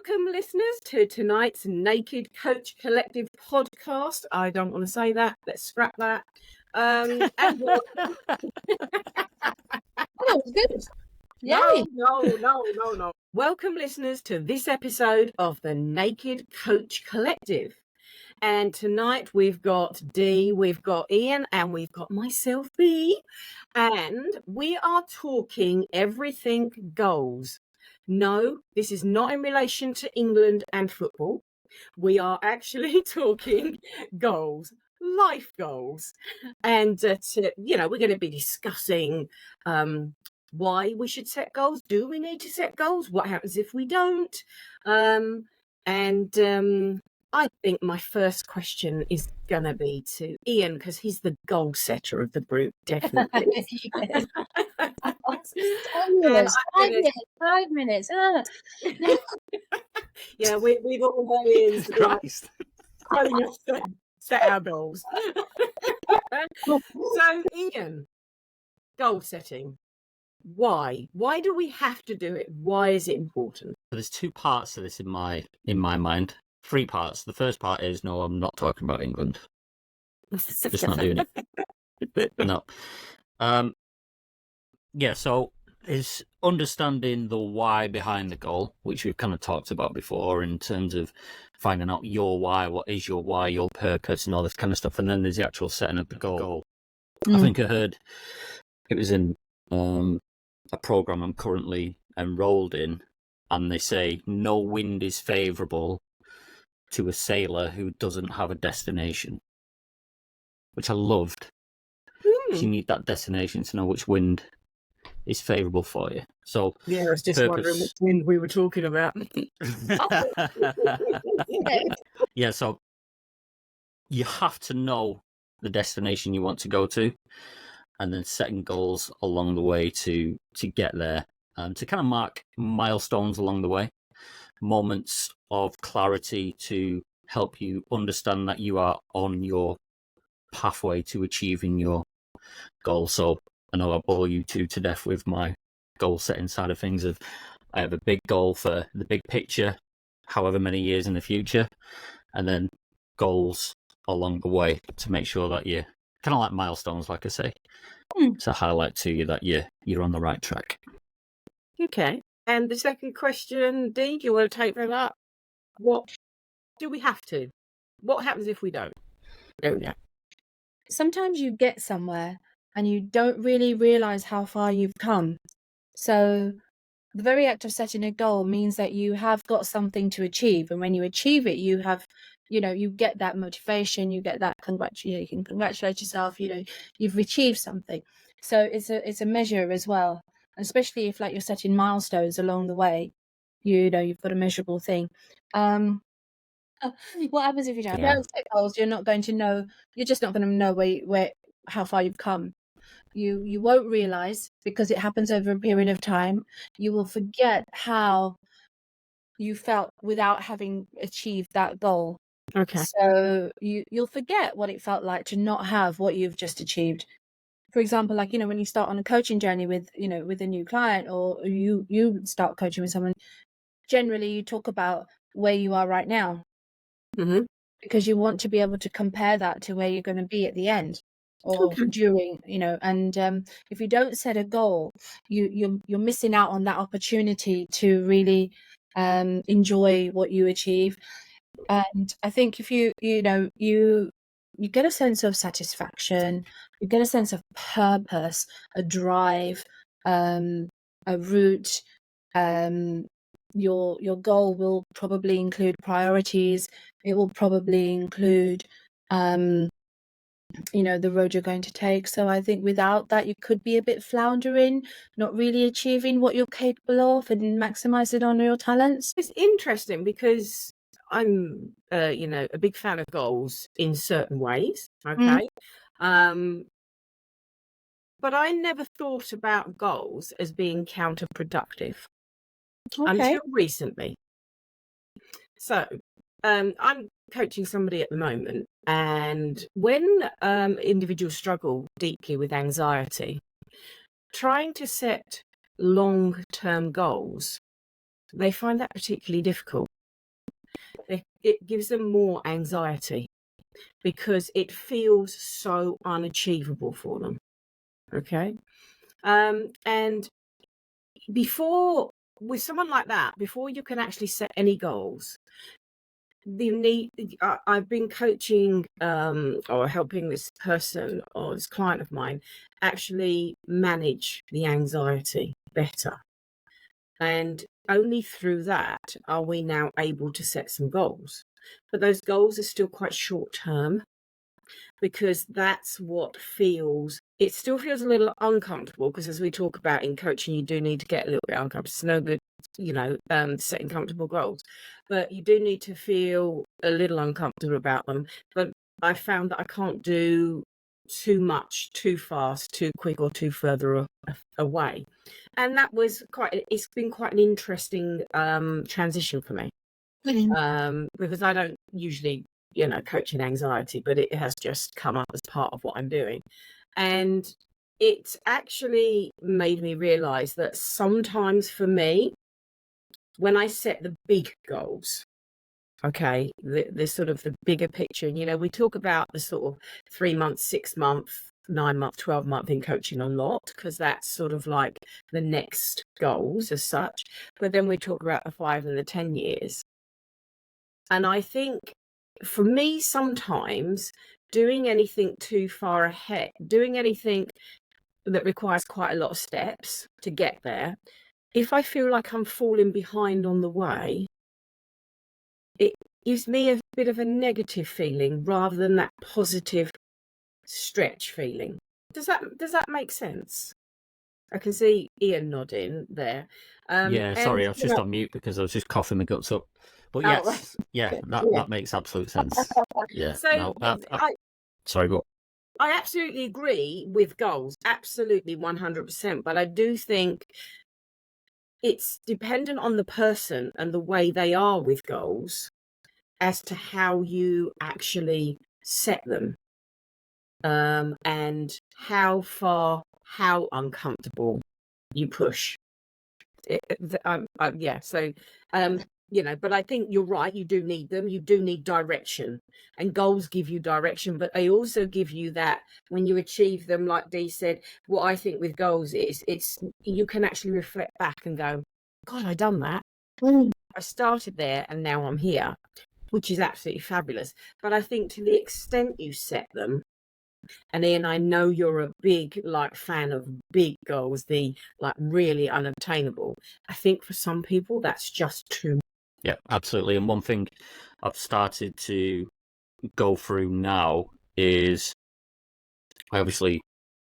Welcome, listeners, to tonight's Naked Coach Collective podcast. I don't want to say that. Let's scrap that. And welcome. That was good. No. Welcome, listeners, to this episode of the Naked Coach Collective. And tonight we've got Dee, we've got Ian, and we've got myself, B. And we are talking everything goals. No, this is not in relation to England and football. We are actually talking goals, life goals. And, we're going to be discussing why we should set goals. Do we need to set goals? What happens if we don't? I think my first question is going to be to Ian, because he's the goal setter of the group, definitely. Yes. 5 minutes. Yeah, we've all got in. Christ. Set our goals. So, Ian, goal setting. Why? Why do we have to do it? Why is it important? There's two parts to this in my mind. 3 parts. The first part is no, I'm not talking about England. Just not doing it. No. So it's understanding the why behind the goal, which we've kind of talked about before in terms of finding out your why, what is your why, your purpose, and all this kind of stuff. And then there's the actual setting of the goal. I think I heard it was in a program I'm currently enrolled in, and they say no wind is favourable to a sailor who doesn't have a destination, which I loved. You need that destination to know which wind is favourable for you. So yeah, I was just wondering which wind we were talking about. Yeah, so you have to know the destination you want to go to, and then setting goals along the way to get there, to kind of mark milestones along the way, moments of clarity to help you understand that you are on your pathway to achieving your goal. So I know I bore you two to death with my goal setting side of things. I have a big goal for the big picture, however many years in the future, and then goals along the way to make sure that you're kind of like milestones, like I say, to highlight to you that you're on the right track. Okay. And the second question, Dee, do you want to take that up? What do we have to? What happens if we don't? Yeah. Sometimes you get somewhere and you don't really realise how far you've come. So the very act of setting a goal means that you have got something to achieve. And when you achieve it, you have, you get that motivation, you get that you can congratulate yourself, you've achieved something. So it's a measure as well. Especially if you're setting milestones along the way, you've got a measurable thing. What happens if you don't set goals? You're not going to know. You're just not going to know how far you've come. You won't realize, because it happens over a period of time. You will forget how you felt without having achieved that goal. Okay. So you'll forget what it felt like to not have what you've just achieved. For example, when you start on a coaching journey with a new client, or you start coaching with someone, generally you talk about where you are right now, because you want to be able to compare that to where you're going to be at the end or during, and if you don't set a goal, you're missing out on that opportunity to really enjoy what you achieve. And I think if you get a sense of satisfaction, you get a sense of purpose, a drive, a route. Your goal will probably include priorities. It will probably include, the road you're going to take. So I think without that, you could be a bit floundering, not really achieving what you're capable of and maximizing on your talents. It's interesting because I'm, a big fan of goals in certain ways. Okay. But I never thought about goals as being counterproductive until recently. So I'm coaching somebody at the moment, and when individuals struggle deeply with anxiety, trying to set long-term goals they find that particularly difficult. It gives them more anxiety because it feels so unachievable for them. Okay. And before, with someone like that, before you can actually set any goals, I've been coaching or helping this person or this client of mine actually manage the anxiety better. And only through that are we now able to set some goals. But those goals are still quite short term because that's what it still feels a little uncomfortable because as we talk about in coaching, you do need to get a little bit uncomfortable. It's no good, setting comfortable goals, but you do need to feel a little uncomfortable about them. But I found that I can't do too much, too fast, too quick, or too further away. And it's been quite an interesting transition for me. Because I don't usually, coach in anxiety, but it has just come up as part of what I'm doing. And it's actually made me realize that sometimes for me, when I set the big goals, okay, the sort of the bigger picture, we talk about the sort of 3 months, 6 month, 9 month, 12 month in coaching a lot, because that's sort of like the next goals as such. But then we talk about the 5 and the 10 years. And I think for me, sometimes doing anything too far ahead, doing anything that requires quite a lot of steps to get there, if I feel like I'm falling behind on the way, it gives me a bit of a negative feeling rather than that positive stretch feeling. Does that make sense? I can see Ian nodding there. Yeah, sorry, I was just on mute because I was just coughing my guts up. But yes, that makes absolute sense. Yeah. So sorry, go on. I absolutely agree with goals, absolutely 100%. But I do think it's dependent on the person and the way they are with goals as to how you actually set them, and how far, how uncomfortable you push. But I think you're right. You do need them. You do need direction, and goals give you direction, but they also give you that when you achieve them, like Dee said, what I think with goals is you can actually reflect back and go, God, I done that. I started there and now I'm here, which is absolutely fabulous. But I think to the extent you set them, and Ian, I know you're a big fan of big goals, the really unobtainable. I think for some people that's just too. Yeah, absolutely. And one thing I've started to go through now is I obviously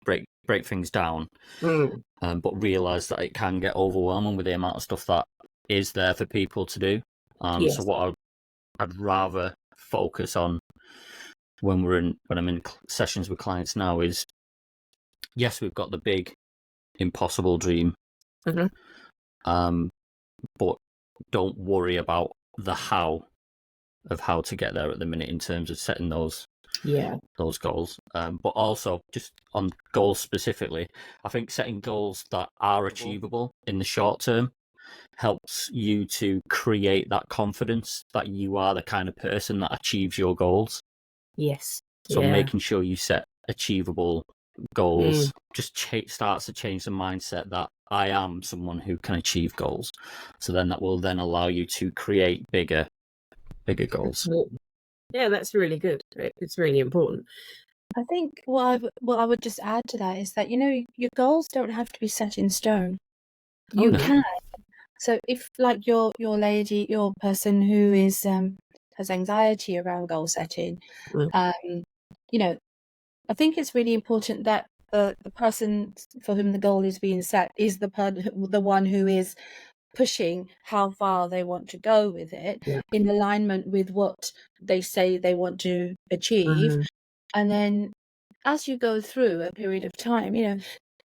break things down, but realize that it can get overwhelming with the amount of stuff that is there for people to do. Yes. So what I'd rather focus on when I'm in sessions with clients now is, yes, we've got the big impossible dream, but don't worry about the how to get there at the minute in terms of setting those goals. But also just on goals specifically, I think setting goals that are achievable in the short term helps you to create that confidence that you are the kind of person that achieves your goals. Yes. So making sure you set achievable goals just starts to change the mindset that I am someone who can achieve goals. So then that will then allow you to create bigger goals. Yeah, that's really good. It's really important. I think what I would just add to that is that, your goals don't have to be set in stone. You can. So if your lady, your person who is has anxiety around goal setting, I think it's really important that the person for whom the goal is being set is the one who is pushing how far they want to go with it in alignment with what they say they want to achieve. And then as you go through a period of time,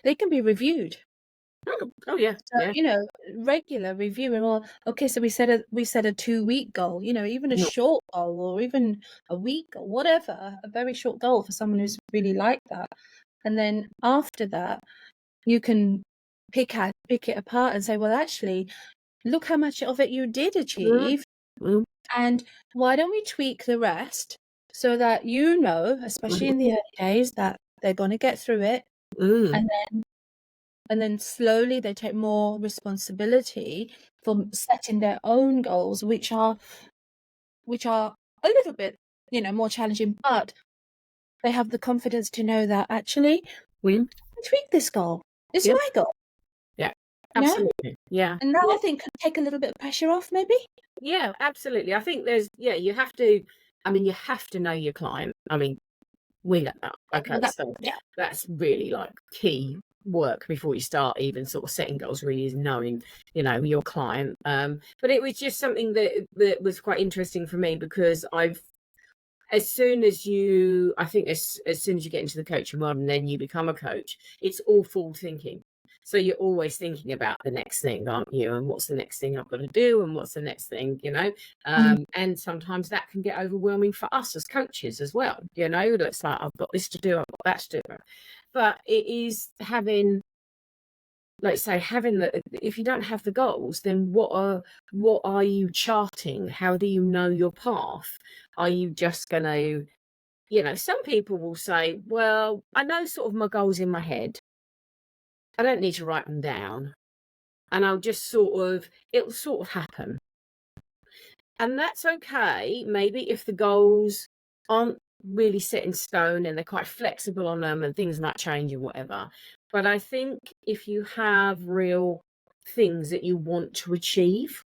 they can be reviewed. Oh yeah. So, regular reviewing. Well, okay, so we set a 2-week goal, even a short goal or even a week or whatever, a very short goal for someone who's really like that. And then after that, you can pick it apart and say, well, actually, look how much of it you did achieve, Mm. and why don't we tweak the rest so that you know, especially in the early days, that they're going to get through it, Mm. and then slowly they take more responsibility for setting their own goals, which are a little bit, more challenging, but they have the confidence to know that actually Mm. tweak this goal. It's Yep. my goal. Yeah, You know? absolutely. Yeah. And that, I think, can take a little bit of pressure off, maybe. Yeah, absolutely. I think you have to, you have to know your client. We know that. Okay, Well, so yeah. that's really like key work before you start even sort of setting goals, really, is knowing, your client. But it was just something that was quite interesting for me, because as soon as you get into the coaching world and then you become a coach, it's all forward thinking. So you're always thinking about the next thing, aren't you? And what's the next thing I've got to do? And what's the next thing, And sometimes that can get overwhelming for us as coaches as well. It's like, I've got this to do, I've got that to do. But it is having, let's say, if you don't have the goals, then what are you charting? How do you know your path? Are you just going to, some people will say, well, I know sort of my goals in my head. I don't need to write them down. And it'll sort of happen. And that's okay, maybe, if the goals aren't really set in stone and they're quite flexible on them and things might change and whatever. But I think if you have real things that you want to achieve,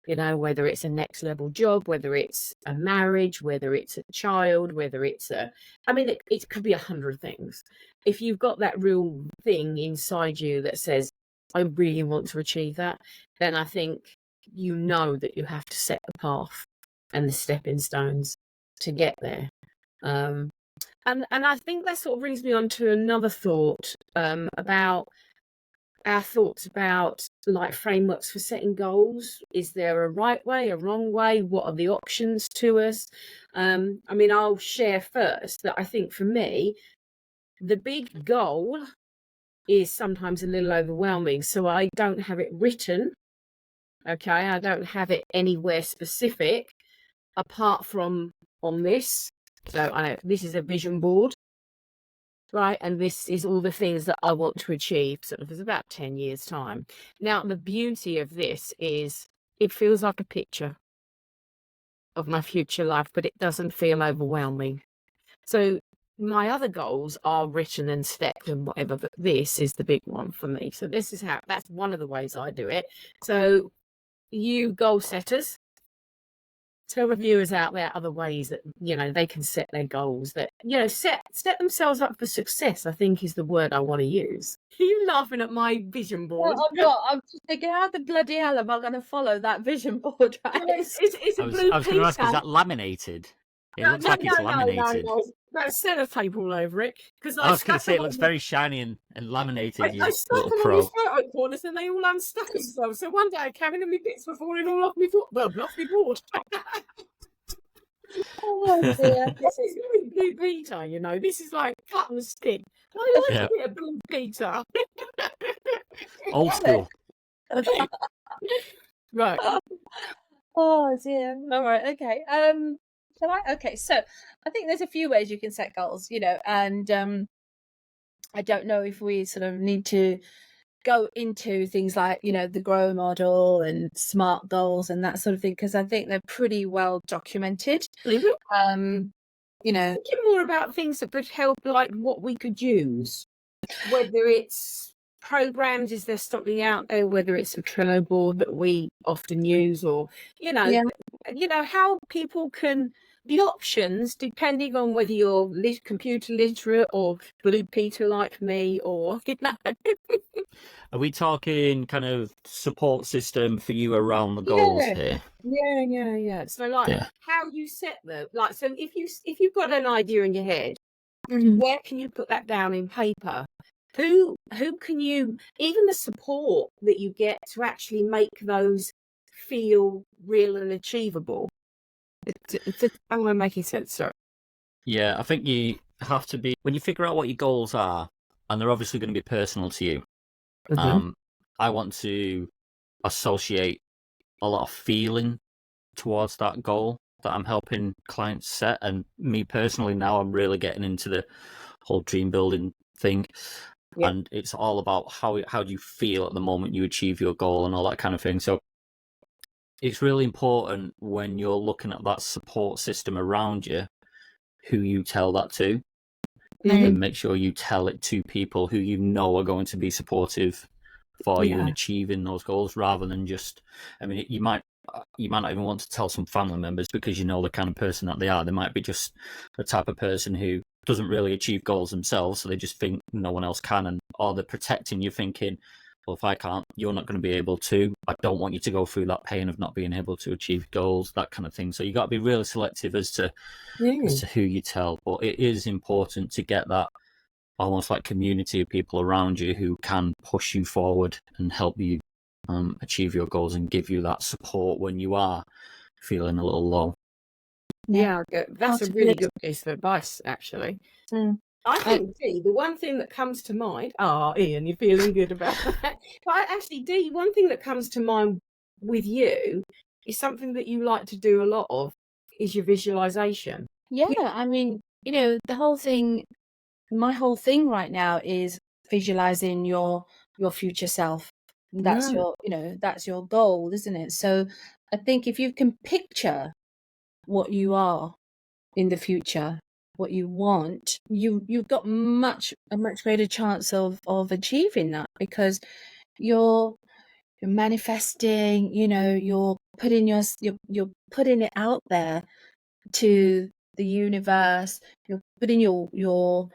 whether it's a next level job, whether it's a marriage, whether it's a child, whether it's it could be 100 things. If you've got that real thing inside you that says, I really want to achieve that, then I think that you have to set the path and the stepping stones to get there. And I think that sort of brings me on to another thought, about our thoughts about like frameworks for setting goals. Is there a right way, a wrong way? What are the options to us? I'll share first that I think for me, the big goal is sometimes a little overwhelming. So I don't have it written. Okay. I don't have it anywhere specific apart from on this. So I know this is a vision board. Right, and this is all the things that I want to achieve, sort of, is about 10 years' time. Now, the beauty of this is it feels like a picture of my future life, but it doesn't feel overwhelming. So my other goals are written and stepped and whatever, but this is the big one for me. So that's one of the ways I do it. So you goal setters, tell the viewers out there other ways that they can set their goals, that set themselves up for success, I think, is the word I want to use. Are you laughing at my vision board? Well, I'm just thinking, how the bloody hell am I going to follow that vision board? Right? It's a blue I was going to ask, is Peter. that laminated? It looks like it's laminated. No. That's cellotape all over it. Because I was going to say, it looks very shiny and laminated. I stuck them on these photo corners and they all unstuck themselves. So one day I carried them, my bits were falling all off my foot. Well, off my board. Oh dear. This is Blue Peter, This is like cut and stick. I like a bit of Blue Peter. Old school. Right. Oh dear. All right. Okay. Okay. So I think there's a few ways you can set goals, and I don't know if we sort of need to go into things like, the GROW model and SMART goals and that sort of thing, because I think they're pretty well documented. Thinking more about things that could help, like what we could use, whether it's programs, is there something out there, whether it's a Trello board that we often use, or how people can, the options, depending on whether you're computer literate or Blue Peter like me, or Are we talking kind of support system for you around the goals here? Yeah. So how you set them, so if you've got an idea in your head, where can you put that down in paper? Who can you, even the support that you get to actually make those feel real and achievable? I'm making sense, sorry. Yeah, I think you have to be, when you figure out what your goals are, and they're obviously going to be personal to you. I want to associate a lot of feeling towards that goal that I'm helping clients set. And me personally, now I'm really getting into the whole dream building thing. Yeah. And it's all about how do you feel at the moment you achieve your goal and all that kind of thing. So it's really important when you're looking at that support system around you, who you tell that to, Mhm. and make sure you tell it to people who you know are going to be supportive for you in Yeah. achieving those goals, rather than just, I mean, you might not even want to tell some family members because you know the kind of person that they are. They might be just the type of person who doesn't really achieve goals themselves, so they just think no one else can, or they're protecting you, thinking, well, if I can't, you're not going to be able to. I don't want you to go through that pain of not being able to achieve goals, that kind of thing. So you got to be really selective as to who you tell. But it is important to get that almost like community of people around you who can push you forward and help you achieve your goals and give you that support when you are feeling a little low. Yeah, that's a really good piece of advice, actually. Mm. I think, Dee, the one thing that comes to mind, Ian, you're feeling good about that. But actually, Dee, one thing that comes to mind with you is something that you like to do a lot of, is your visualization. Yeah, I mean, the whole thing, my whole thing right now is visualizing your future self. That's No. that's your goal, isn't it? So I think if you can picture what you are in the future, what you want, you've got a much greater chance of achieving that, because you're manifesting, you're putting you're putting it out there to the universe, you're putting your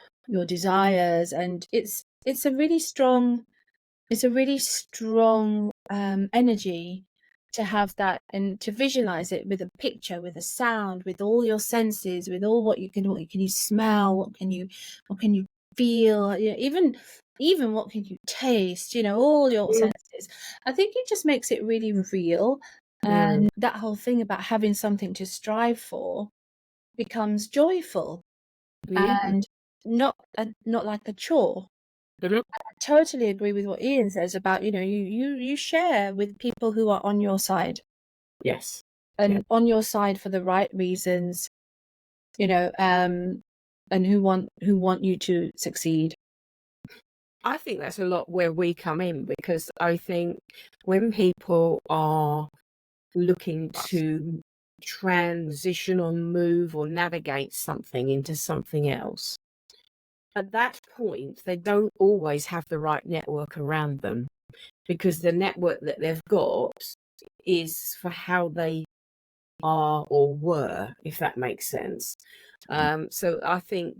desires, and it's a really strong energy to have that, and to visualize it with a picture, with a sound, with all your senses, with all what can you smell, what can you feel, even what can you taste, all your senses. I think it just makes it really real, and that whole thing about having something to strive for becomes joyful, Yeah. and not like a chore. I totally agree with what Ian says about, you share with people who are on your side, Yes. and on your side for the right reasons, and who want you to succeed. I think that's a lot where we come in, because I think when people are looking to transition or move or navigate something into something else, at that point, they don't always have the right network around them, because the network that they've got is for how they are or were, if that makes sense. So I think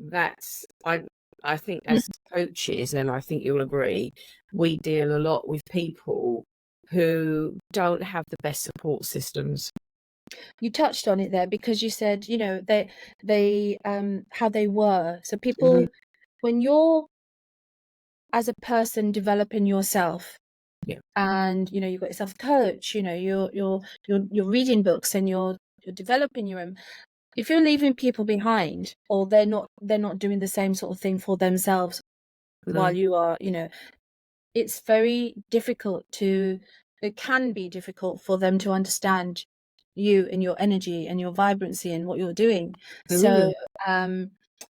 I think as coaches, and I think you'll agree, we deal a lot with people who don't have the best support systems. You touched on it there, because you said, they how they were. So people, when you're as a person developing yourself, Yeah. and you've got yourself a coach, you're reading books, and you're developing your own. If you're leaving people behind, or they're not doing the same sort of thing for themselves while you are, it's very difficult it can be difficult for them to understand you and your energy and your vibrancy and what you're doing. So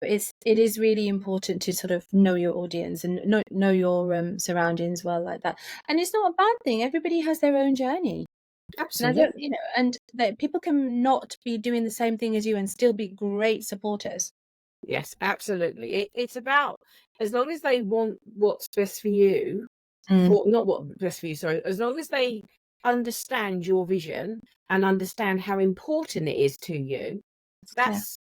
it is really important to sort of know your audience and know your surroundings well, like that. And it's not a bad thing. Everybody has their own journey. And I don't, and that people can not be doing the same thing as you and still be great supporters. Yes, absolutely. It's about, as long as they want what's best for you, or not what's best for you, sorry, as long as they understand your vision and understand how important it is to you, that's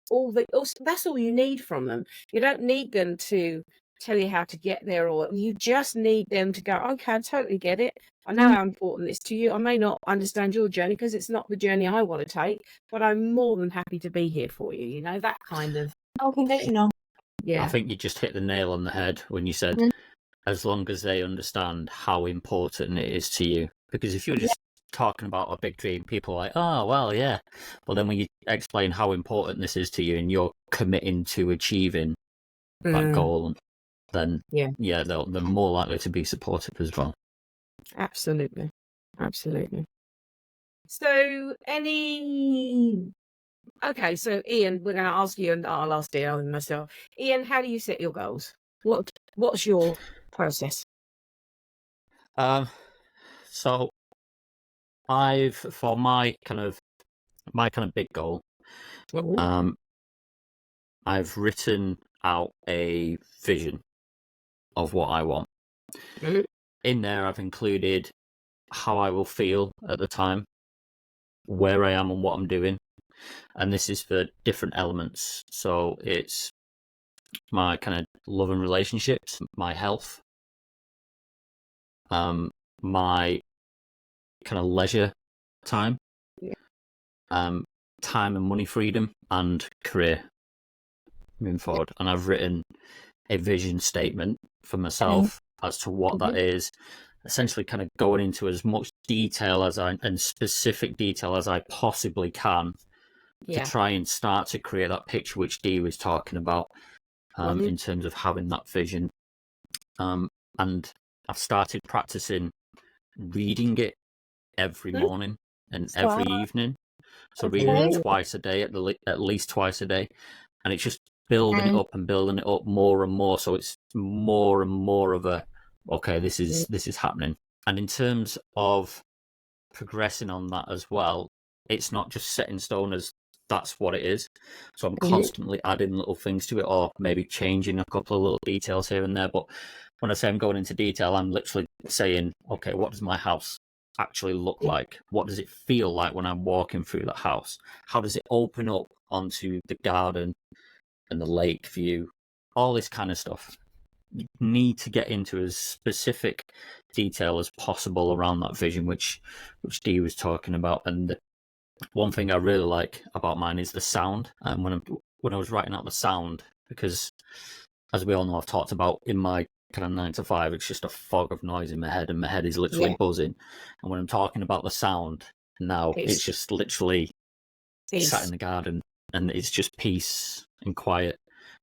that's all you need from them. You don't need them to tell you how to get there, or you just need them to go, okay, I totally get it. I know how important it's to you. I may not understand your journey because it's not the journey I want to take, but I'm more than happy to be here for you. That kind of I think you just hit the nail on the head when you said, as long as they understand how important it is to you. Because if you're just talking about a big dream, people are like, oh, well, yeah. But then when you explain how important this is to you and you're committing to achieving that goal, then they're more likely to be supportive as well. Absolutely. Absolutely. So, okay, so Ian, we're going to ask you, and I'll ask Dale and myself. Ian, how do you set your goals? What's your process? So for my kind of big goal, Oh, I've written out a vision of what I want. mhm. In there, I've included how I will feel at the time, where I am and what I'm doing. And this is for different elements. So it's my kind of love and relationships, my health, my kind of leisure time, Yeah. time and money freedom, and career moving forward. And I've written a vision statement for myself as to what that is, essentially kind of going into as much detail and specific detail as I possibly can to Yeah. try and start to create that picture which Dee was talking about, Mhm. in terms of having that vision. And I've started practicing reading it every morning and every evening. So reading it twice a day, at least twice a day. And it's just building it up and building it up more and more. So it's more and more of a, okay, this is happening. And in terms of progressing on that as well, it's not just set in stone as that's what it is. So I'm constantly adding little things to it, or maybe changing a couple of little details here and there. But when I say I'm going into detail, I'm literally saying, okay, what does my house actually look like? What does it feel like when I'm walking through that house? How does it open up onto the garden and the lake view? All this kind of stuff. You need to get into as specific detail as possible around that vision, which Dee was talking about. And one thing I really like about mine is the sound. And when I was writing out the sound, because as we all know, I've talked about in my kind of 9 to 5, it's just a fog of noise in my head, and my head is literally buzzing. And when I'm talking about the sound now, it's just literally sat in the garden, and it's just peace and quiet,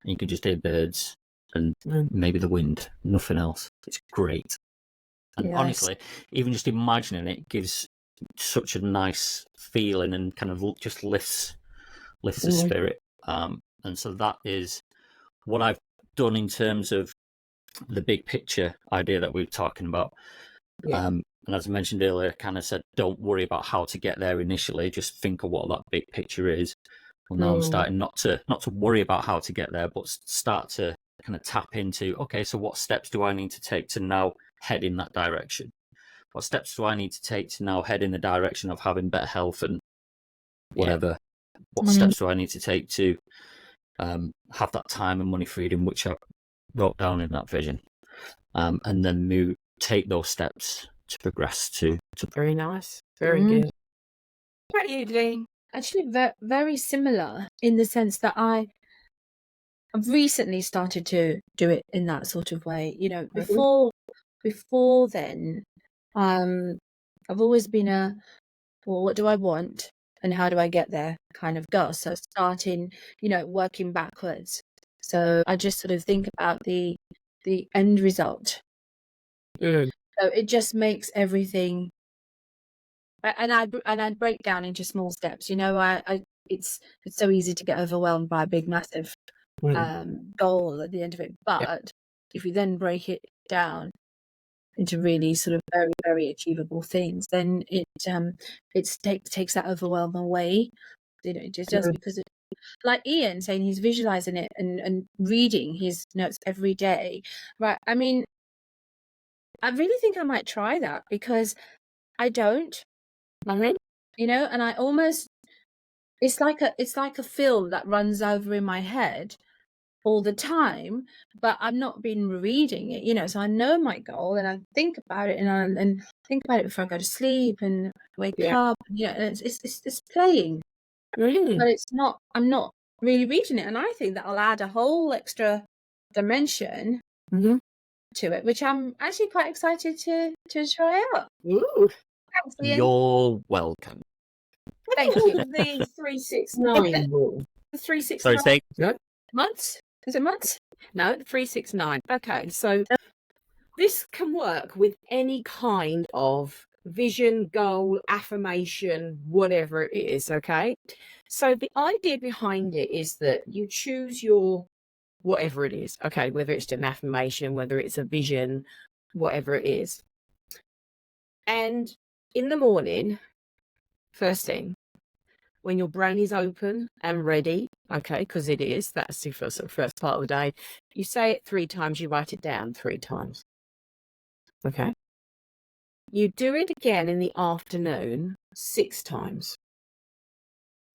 and you can just hear birds and maybe the wind, nothing else. It's great. And honestly, even just imagining it gives such a nice feeling and kind of just lifts the spirit. And so that is what I've done in terms of the big picture idea that we were talking about. And as I mentioned earlier, I kind of said, don't worry about how to get there initially, just think of what that big picture is. Well, now I'm starting not to worry about how to get there, but start to kind of tap into, okay, so what steps do I need to take to now head in that direction? What steps do I need to take to now head in the direction of having better health and whatever? What steps do I need to take to have that time and money freedom, which I wrote down in that vision, and then take those steps to progress to. Very nice. Very good. What about you, Dee? Actually, very similar in the sense that I've recently started to do it in that sort of way. You know, before then, I've always been well, what do I want and how do I get there kind of girl. So starting, working backwards. So I just sort of think about the end result. So it just makes everything. And I break down into small steps. It's so easy to get overwhelmed by a big, massive goal at the end of it. But if you then break it down into really sort of very, very achievable things, then it takes that overwhelm away. It just does, because like Ian saying, he's visualizing it and reading his notes every day. Right. I mean, I really think I might try that, because I don't. And I almost, it's like a film that runs over in my head all the time, but I'm not been reading it, so I know my goal and I think about it and think about it before I go to sleep and wake up. And it's playing, but I'm not really reading it, and I think that'll add a whole extra dimension to it, which I'm actually quite excited to try out. Ooh. Thanks, Ian. You're welcome. Thank you. The 369 rule. The 369 Sorry, months? Is it months? No, 369. Okay, so this can work with any kind of vision, goal, affirmation, whatever it is. Okay. So the idea behind it is that you choose your whatever it is. Okay. Whether it's an affirmation, whether it's a vision, whatever it is. And in the morning, first thing, when your brain is open and ready, okay, because it is, that's the first part of the day, you say it 3 times, you write it down 3 times. Okay. You do it again in the afternoon 6 times.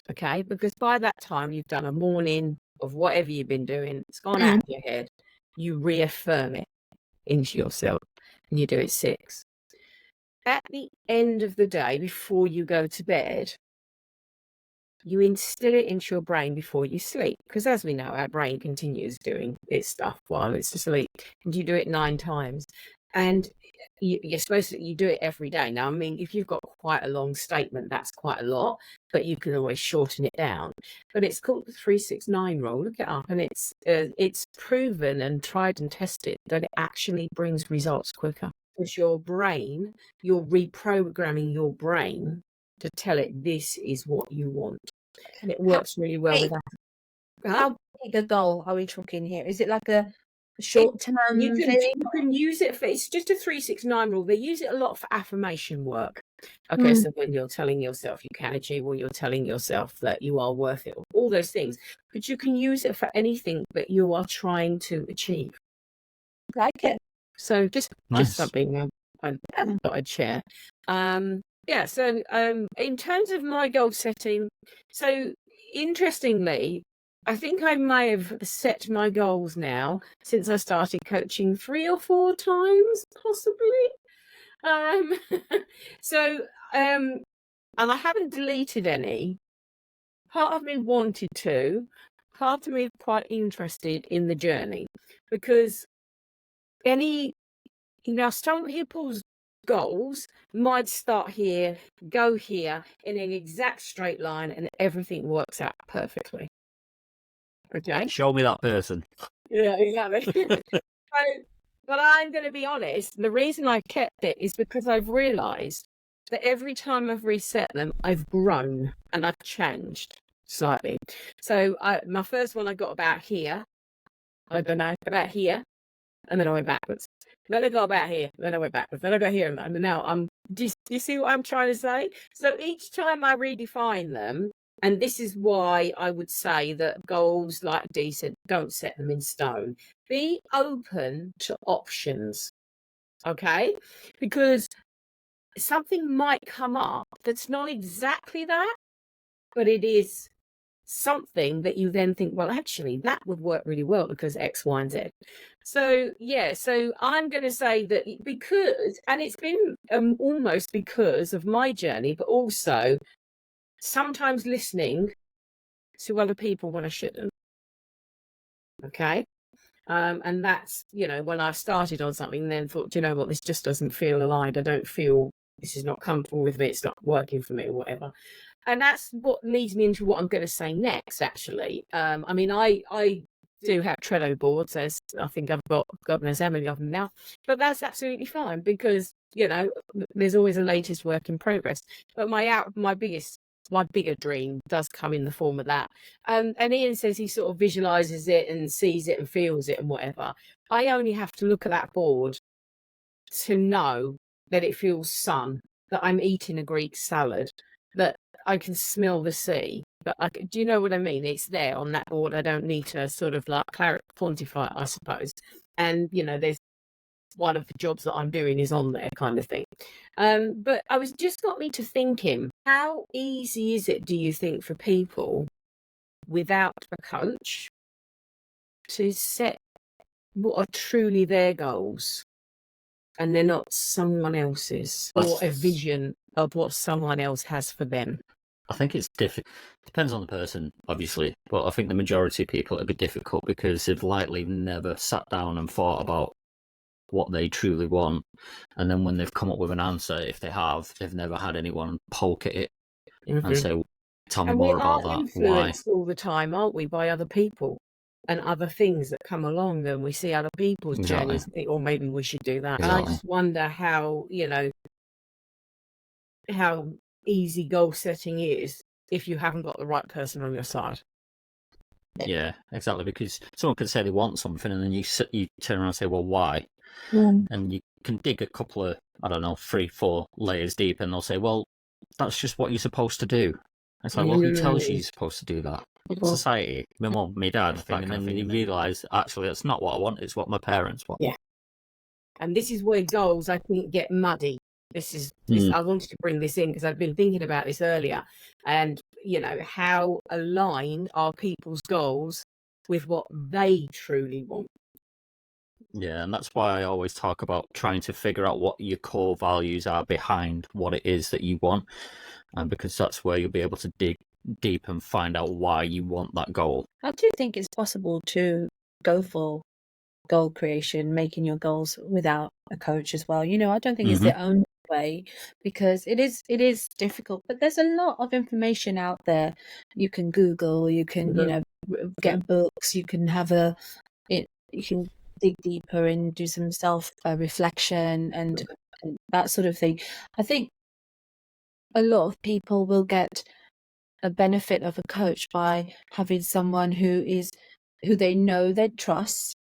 Okay, because by that time you've done a morning of whatever you've been doing, it's gone out of your head. You reaffirm it into yourself and you do it 6. At the end of the day, before you go to bed, you instill it into your brain before you sleep. Because as we know, our brain continues doing its stuff while it's asleep. And you do it 9 times. And you're supposed to, you do it every day. Now, I mean, if you've got quite a long statement, that's quite a lot, but you can always shorten it down. But it's called the 369 rule. Look it up, and it's proven and tried and tested that it actually brings results quicker. Because your brain, you're reprogramming your brain to tell it this is what you want, and it works really well with that. How big a goal are we talking here? Is it like a short-term You thing? can use it for, it's just a 369 rule. They use it a lot for affirmation work. Okay, so when you're telling yourself you can achieve, or you're telling yourself that you are worth it, all those things. But you can use it for anything that you are trying to achieve. Like it. So just Nice. something I thought I'd share. Yeah, so in terms of my goal setting, so interestingly, I think I may have set my goals now since I started coaching 3 or 4 times, possibly. And I haven't deleted any. Part of me wanted to, part of me is quite interested in the journey, because some people's goals might start here, go here in an exact straight line, and everything works out perfectly. Okay. Show me that person. Yeah, exactly. But I'm going to be honest, the reason I kept it is because I've realised that every time I've reset them, I've grown and I've changed slightly. So my first one, I got about here. I don't know, about here. And then I went backwards. Then I got about here. Then I went backwards. Then I got here. And now do you see what I'm trying to say? So each time I redefine them, and this is why I would say that goals, like Dee said, don't set them in stone. Be open to options, okay? Because something might come up that's not exactly that, but it is something that you then think, well, actually, that would work really well because X, Y, and Z. So, yeah, so I'm going to say that because, and it's been almost because of my journey, but also sometimes listening to other people when I shouldn't. Okay. And that's, when I started on something, then thought, do you know what, this just doesn't feel aligned. I don't feel, this is not comfortable with me. It's not working for me or whatever. And that's what leads me into what I'm going to say next, actually. I mean, I do have Trello boards, as I think I've got, God knows how many of them now, but that's absolutely fine because, there's always a latest work in progress. But my bigger dream does come in the form of that. And Ian says he sort of visualizes it and sees it and feels it and whatever. I only have to look at that board to know that it feels sun, that I'm eating a Greek salad, that I can smell the sea. But do you know what I mean? It's there on that board. I don't need to sort of like quantify it, I suppose. And, there's one of the jobs that I'm doing is on there, kind of thing. But I was just got me to thinking, how easy is it, do you think, for people without a coach to set what are truly their goals and they're not someone else's, or a vision of what someone else has for them? I think it's difficult. Depends on the person, obviously, but I think the majority of people it'd be difficult because they've likely never sat down and thought about what they truly want, and then when they've come up with an answer, if they have, they've never had anyone poke at it and say, "Tell me more about that." And we are influenced all the time, aren't we, by other people and other things that come along, and we see other people's journeys and think, or maybe we should do that. Exactly. And I just wonder how, how easy goal setting is if you haven't got the right person on your side. Yeah, exactly. Because someone could say they want something, and then you turn around and say, "Well, why?" Mm. And you can dig a couple of, I don't know, 3-4 layers deep, and they'll say, "Well, that's just what you're supposed to do." It's like, well, who tells you you're supposed to do that? Society, my mum, my dad, and then you realise actually that's not what I want. It's what my parents want. Yeah. And this is where goals, I think, get muddy. This I wanted to bring this in because I've been thinking about this earlier, and how aligned are people's goals with what they truly want. Yeah, and that's why I always talk about trying to figure out what your core values are behind what it is that you want, and because that's where you'll be able to dig deep and find out why you want that goal. I do think it's possible to go for goal creation, making your goals without a coach as well. I don't think it's the only way, because it is difficult, but there's a lot of information out there. You can Google, you can get books, you can you can dig deeper and do some self reflection and that sort of thing. I think a lot of people will get a benefit of a coach by having someone who they know they trust,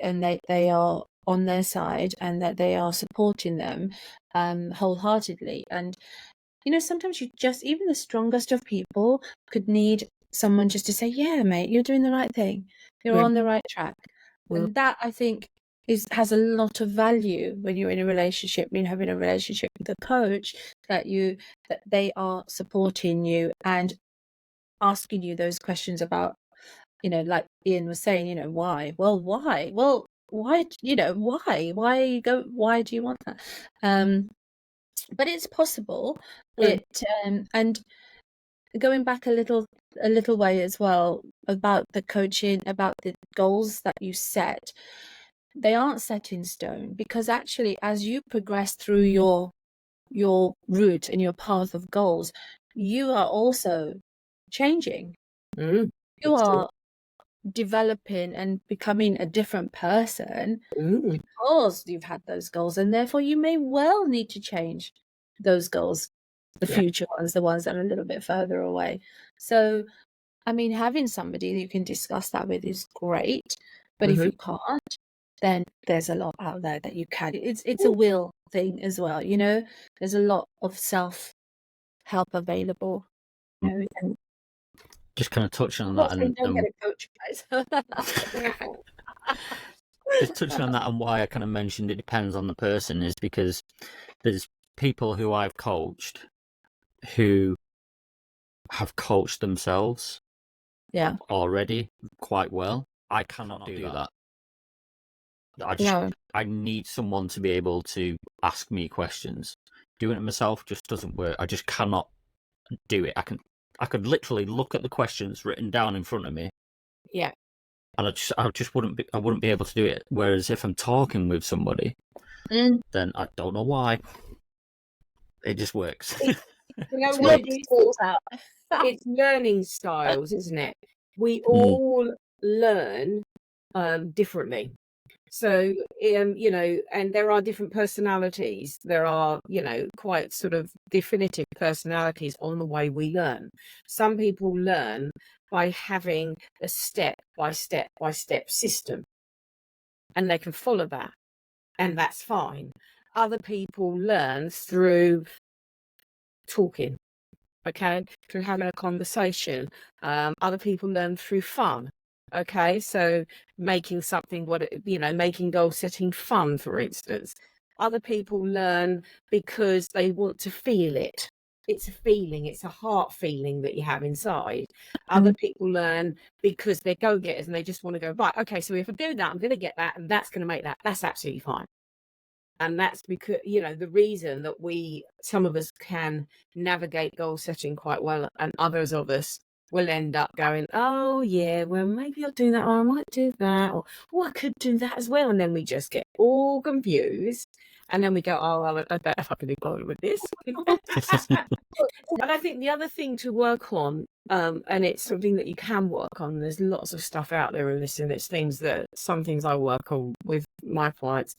and they are on their side, and that they are supporting them wholeheartedly. And sometimes even the strongest of people could need someone just to say, yeah, mate, you're doing the right thing, you're on the right track. And that, I think, has a lot of value when you're in a relationship, when you're having a relationship with a coach, that they are supporting you and asking you those questions about, like Ian was saying, why? Well, why? Well, why? Why? Why do you want that? But it's possible. And going back a little way as well about the coaching, about the goals that you set, they aren't set in stone, because actually, as you progress through your route and your path of goals, you are also changing. You are developing and becoming a different person because you've had those goals, and therefore you may well need to change those goals, the future ones, the ones that are a little bit further away. So, I mean, having somebody that you can discuss that with is great, but if you can't, then there's a lot out there that you can. It's a will thing as well, there's a lot of self-help available, and Just kind of touching on not that, saying don't and get a coach, guys. just touching on that, and why I kind of mentioned it depends on the person, is because there's people who I've coached who have coached themselves already quite well. I cannot do that. I need someone to be able to ask me questions. Doing it myself just doesn't work. I just cannot do it. I could literally look at the questions written down in front of me. Yeah. And I just wouldn't be able to do it. Whereas if I'm talking with somebody, then I don't know why, it just works. What it is? It's learning styles, isn't it? We all learn differently. So, and there are different personalities. There are, quite sort of definitive personalities on the way we learn. Some people learn by having a step by step system, and they can follow that, and that's fine. Other people learn through talking, through having a conversation. Other people learn through fun. Okay, so making something making goal setting fun, for instance. Other people learn because they want to feel it. It's a feeling, it's a heart feeling that you have inside. Other people learn because they're go-getters and they just want to go, right, okay, so if I do that, I'm going to get that, and that's going to make that. That's absolutely fine. And that's because, the reason that some of us can navigate goal setting quite well, and others of us will end up going, oh yeah, well, maybe I'll do that, or I might do that, or I could do that as well. And then we just get all confused. And then we go, oh, well, I better fucking be bothered with this. And I think the other thing to work on, and it's something that you can work on, there's lots of stuff out there in this, and it's some things I work on with my clients,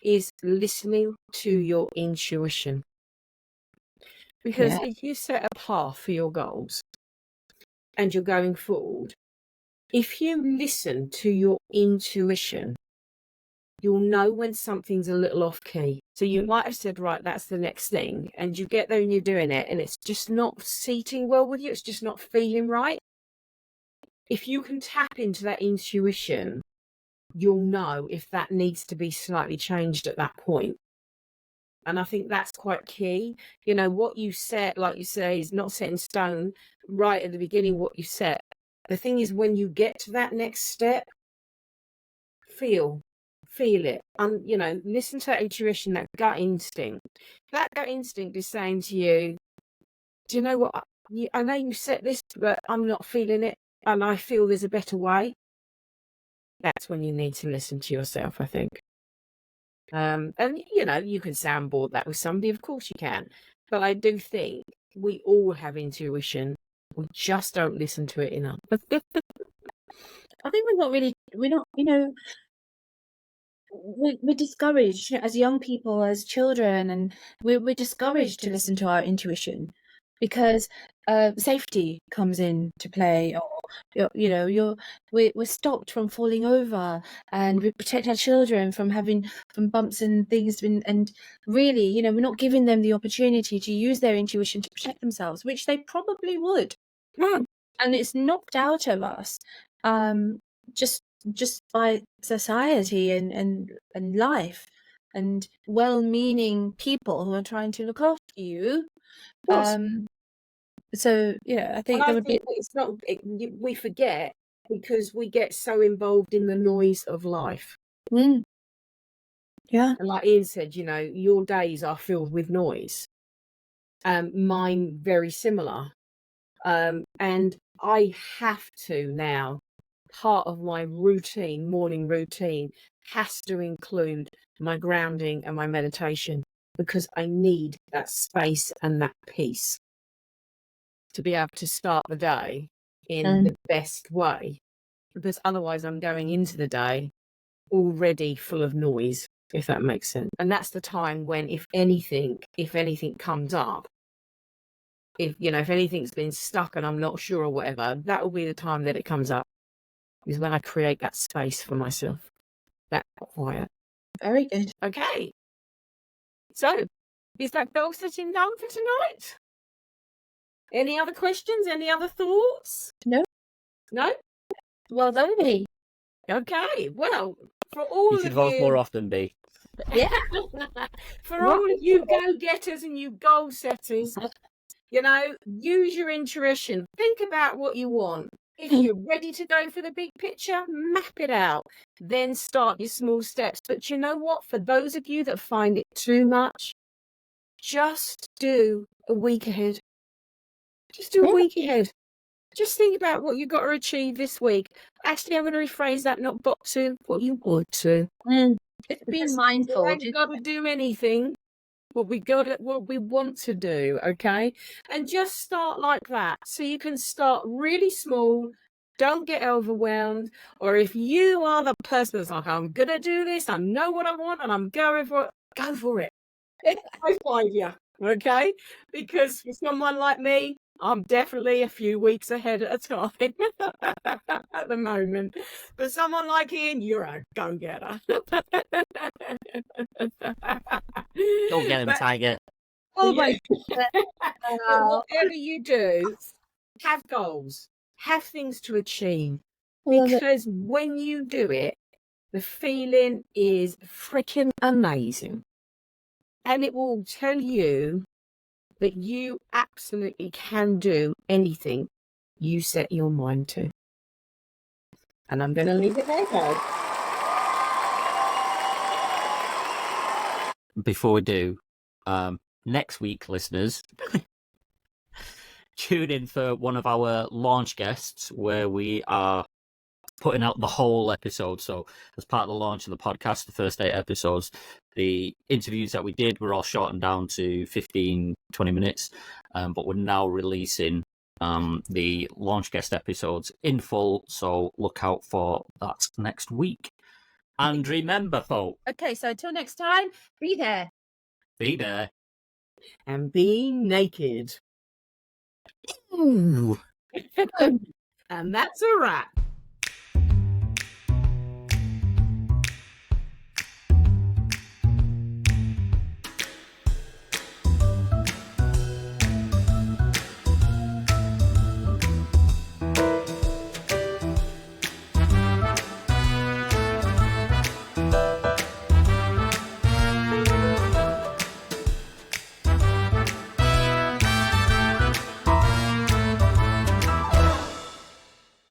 is listening to your intuition. Because Yeah. if you set a path for your goals and you're going forward, if you listen to your intuition, you'll know when something's a little off key. So you might have said, right, that's the next thing. And you get there and you're doing it and it's just not seating well with you. It's just not feeling right. If you can tap into that intuition, you'll know if that needs to be slightly changed at that point. And I think that's quite key. You know, what you set, like you say, is not set in stone right at the beginning, what you set. The thing is, when you get to that next step, feel it. And, you know, listen to that intuition, that gut instinct. That gut instinct is saying to you, do you know what? I know you set this, but I'm not feeling it. And I feel there's a better way. That's when you need to listen to yourself, I think. And you know, you can soundboard that with somebody, of course you can. But I do think we all have intuition. We just don't listen to it enough. I think we're not, you know, we're discouraged, you know, as young people, as children, and we're discouraged to listen to our intuition because safety comes into play, or you know, we're stopped from falling over, and we protect our children from having from bumps and things, and really, you know, we're not giving them the opportunity to use their intuition to protect themselves, which they probably would, and it's knocked out of us, just by society and life and well-meaning people who are trying to look after you. So yeah, I And think I there would be think it's not, we forget because we get so involved in the noise of life. yeah. And like Ian said, you know, your days are filled with noise. Mine very similar. And I have to now, part of my routine, morning routine, has to include my grounding and my meditation because I need that space and that peace to be able to start the day in the best way. Because otherwise I'm going into the day already full of noise, if that makes sense. And that's the time when, if anything comes up, if anything's been stuck and I'm not sure or whatever, that will be the time that it comes up, is when I create that space for myself, that quiet. Very good. Okay. So, is that goal setting done for tonight? Any other questions? Any other thoughts? No. No? Well done, me. Okay. Well, for all You of should vote you, more often, B. Yeah. for all of you go-getters and you goal setters, you know, use your intuition. Think about what you want. If you're ready to go for the big picture, map it out. Then start your small steps. But you know what? For those of you that find it too much, just do a week ahead. Just do a week ahead. Just think about what you've got to achieve this week. Actually, I'm going to rephrase that, not got to, what you would to. It's being Because mindful. we ain't got to do anything. What we want to do, okay? And just start like that. So you can start really small. Don't get overwhelmed. Or if you are the person that's like, I'm gonna do this, I know what I want, and I'm going for it, go for it. I find you, okay? Because for someone like me, I'm definitely a few weeks ahead at a time at the moment. But someone like Ian, you're a go-getter. Go get him, But- Tiger. Oh my But whatever you do, have goals, have things to achieve. Because when you do it, the feeling is freaking amazing. And it will tell you that you absolutely can do anything you set your mind to. And I'm going to leave it there, guys. Before we do, next week, listeners, tune in for one of our launch guests where we are putting out the whole episode. So as part of the launch of the podcast, the first 8 episodes, the interviews that we did were all shortened down to 15, 20 minutes. But we're now releasing the launch guest episodes in full. So look out for that next week. And remember, folks, Okay, so until next time, be there. be there. and be naked. Ooh. And that's a wrap.